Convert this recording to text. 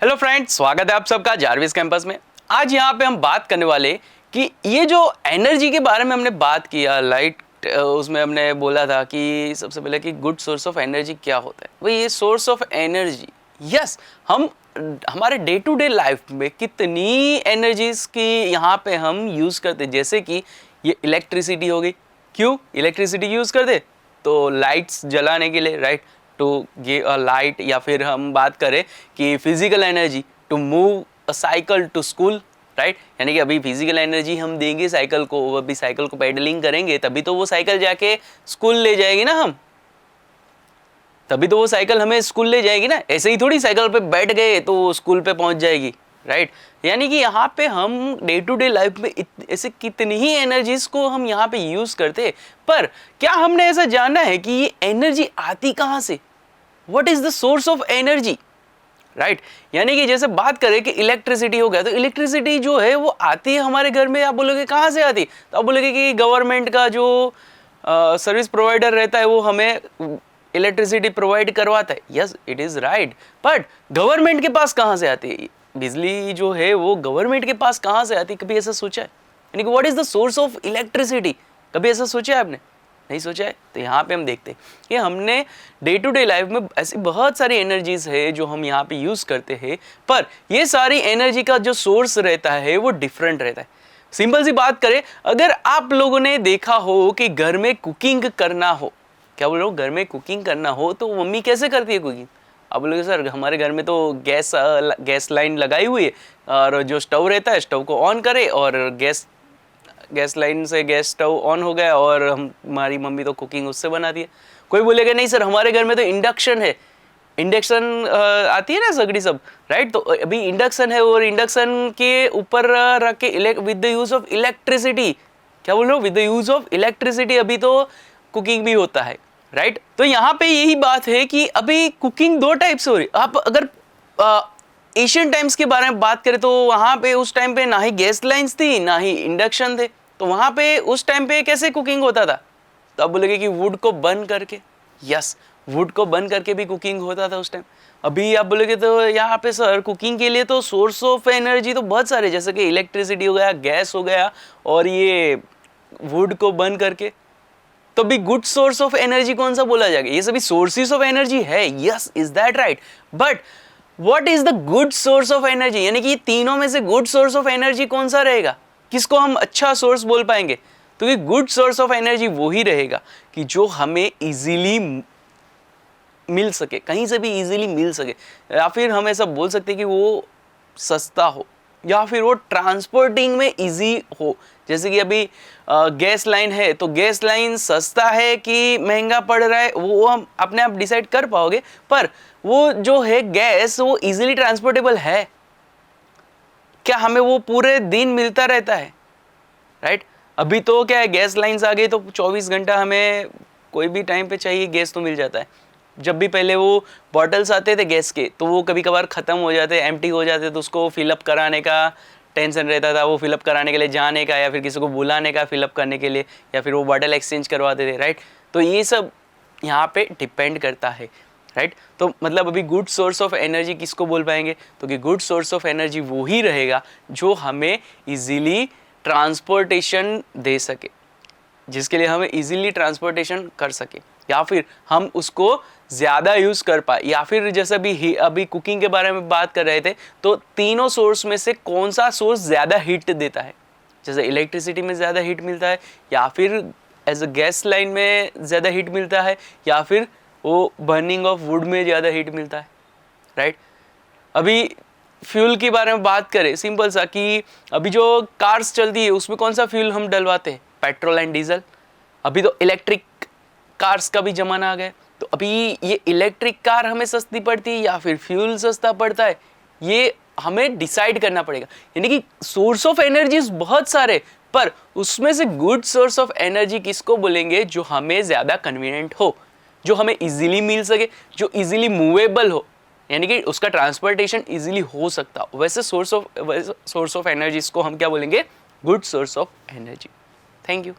Hello friends, स्वागत है आप सबका जारविस कैंपस में। आज यहाँ पे हम बात करने वाले कि ये जो एनर्जी के बारे में हमने बात किया, लाइट उसमें हमने बोला था कि सबसे पहले कि गुड सोर्स ऑफ एनर्जी क्या होता है। वही ये सोर्स ऑफ एनर्जी, यस, हम हमारे डे टू डे लाइफ में कितनी एनर्जीज की यहाँ पे हम यूज़ करते हैं। जैसे कि ये इलेक्ट्रिसिटी हो गई, क्यों इलेक्ट्रिसिटी यूज़ करते? तो लाइट्स जलाने के लिए, right, to give a light. या फिर हम बात करें कि physical energy to move a cycle to school, right, यानी कि अभी फिजिकल एनर्जी हम देंगे साइकिल को, अभी साइकिल को पेडलिंग करेंगे तभी तो वो साइकिल जाके स्कूल ले जाएगी ना, हम तभी तो वो साइकिल हमें स्कूल ले जाएगी ना। ऐसे ही थोड़ी साइकिल पे बैठ गए तो स्कूल पे पहुंच जाएगी, राइट। यानी कि यहाँ पे हम डे टू डे लाइफ में ऐसे कितनी ही एनर्जीज को हम यहाँ पे यूज करते हैं, पर क्या हमने ऐसा जाना है कि ये एनर्जी आती कहाँ से? What is the source of energy, right. यानी कि जैसे बात करें कि इलेक्ट्रिसिटी हो गया, तो इलेक्ट्रिसिटी जो है वो आती है हमारे घर में। आप बोलोगे कहाँ से आती? तो आप बोलोगे कि गवर्नमेंट का जो सर्विस प्रोवाइडर रहता है वो हमें इलेक्ट्रिसिटी प्रोवाइड करवाता है। Yes, it is right, but government के पास कहाँ से आती है बिजली जो है? वो गवर्नमेंट के पास कहाँ से आती है? कभी ऐसा सोचा है? यानी कि what is the source of electricity? कभी ऐसा सोचा है आपने? नहीं सोचा है? तो यहाँ पे हम देखते हैं कि हमने डे टू डे लाइफ में ऐसी बहुत सारी एनर्जीज है जो हम यहाँ पे यूज करते हैं, पर ये सारी एनर्जी का जो सोर्स रहता है वो डिफरेंट रहता है। सिंपल सी बात करें, अगर आप लोगों ने देखा हो कि घर में कुकिंग करना हो, क्या बोल रहे हो, घर में कुकिंग करना हो तो मम्मी कैसे करती है कुकिंग? आप बोलोगे सर हमारे घर में तो गैस लाइन लगाई हुई है, और जो स्टोव रहता है स्टोव को ऑन करे और गैस लाइन से गैस स्टोव ऑन हो गया और हमारी मम्मी तो कुकिंग उससे बनाती है। कोई बोलेगा नहीं सर हमारे घर में तो इंडक्शन है, इंडक्शन आती है ना सगड़ी सब, राइट। तो अभी इंडक्शन है और इंडक्शन के ऊपर रख के with the use of electricity, क्या बोल रहे हो, with the use of electricity अभी तो कुकिंग भी होता है, राइट। तो यहाँ पे यही बात है कि अभी कुकिंग दो टाइप से हो रही। आप अगर एशियन टाइम्स के बारे में बात करें तो वहाँ पे उस टाइम पे ना ही गैस लाइन्स थी ना ही इंडक्शन थे, तो वहाँ पे उस टाइम पे कैसे कुकिंग होता था? तो आप बोलेंगे कि वुड को बर्न करके। यस, वुड को बर्न करके भी कुकिंग होता था उस टाइम। अभी आप बोलेगे तो यहाँ पे सर कुकिंग के लिए तो सोर्स ऑफ एनर्जी तो बहुत सारे, जैसे कि इलेक्ट्रिसिटी हो गया, गैस हो गया और ये वुड को बर्न करके। तो भी गुड सोर्स ऑफ एनर्जी कौन सा बोला जाएगा? ये सभी सोर्सेस ऑफ एनर्जी है, yes, is that right, but what is the good source of energy? यानी कि तीनों में से गुड सोर्स ऑफ एनर्जी कौन सा रहेगा? किसको हम अच्छा सोर्स बोल पाएंगे? तो ये गुड सोर्स ऑफ एनर्जी वो ही रहेगा कि जो हमें इजीली मिल सके, कहीं से भी इजीली मिल सके, या फिर हम ऐसा बोल सकते हैं कि वो सस्ता हो, या फिर वो ट्रांसपोर्टिंग में इजी हो। जैसे कि अभी गैस लाइन है तो गैस लाइन सस्ता है कि महंगा पड़ रहा है वो हम अपने आप डिसाइड कर पाओगे, पर वो जो है गैस वो इजीली ट्रांसपोर्टेबल है क्या? हमें वो पूरे दिन मिलता रहता है, राइट। अभी तो क्या है, गैस लाइन्स आ गई तो 24 घंटा हमें कोई भी टाइम पे चाहिए गैस तो मिल जाता है। जब भी पहले वो बॉटल्स आते थे गैस के तो वो कभी कभार ख़त्म हो जाते, एम्प्टी हो जाते, तो उसको फिलअप कराने का टेंशन रहता था, वो फिलअप कराने के लिए जाने का या फिर किसी को बुलाने का फिलअप करने के लिए, या फिर वो बॉटल एक्सचेंज करवाते थे, राइट। तो ये सब यहाँ पे डिपेंड करता है, राइट। तो मतलब अभी गुड सोर्स ऑफ एनर्जी किसको बोल पाएंगे? तो कि गुड सोर्स ऑफ एनर्जी वो ही रहेगा जो हमें इजीली ट्रांसपोर्टेशन दे सके, जिसके लिए हमें इजीली ट्रांसपोर्टेशन कर सके, या फिर हम उसको ज़्यादा यूज़ कर पाए। या फिर जैसे अभी कुकिंग के बारे में बात कर रहे थे, तो तीनों सोर्स में से कौन सा सोर्स ज़्यादा हीट देता है? जैसे इलेक्ट्रिसिटी में ज़्यादा हीट मिलता है, या फिर एज अ गैस लाइन में ज़्यादा हीट मिलता है, या फिर वो बर्निंग ऑफ वुड में ज़्यादा हीट मिलता है, राइट। अभी फ्यूल के बारे में बात करें, सिंपल सा कि अभी जो कार्स चलती है उसमें कौन सा फ्यूल हम डलवाते हैं? Petrol and diesel. अभी तो इलेक्ट्रिक कार्स का भी जमाना आ गया, तो अभी ये इलेक्ट्रिक कार हमें सस्ती पड़ती है या फिर फ्यूल सस्ता पड़ता है, ये हमें डिसाइड करना पड़ेगा। यानी कि सोर्स ऑफ एनर्जीज बहुत सारे, पर उसमें से गुड सोर्स ऑफ एनर्जी किसको बोलेंगे? जो हमें ज़्यादा कन्वीनियंट हो, जो हमें इजीली मिल सके, जो इजीली मूवेबल हो, यानी कि उसका ट्रांसपोर्टेशन इजीली हो सकता हो, वैसे सोर्स ऑफ एनर्जीज को हम क्या बोलेंगे? Good source of energy. Thank you.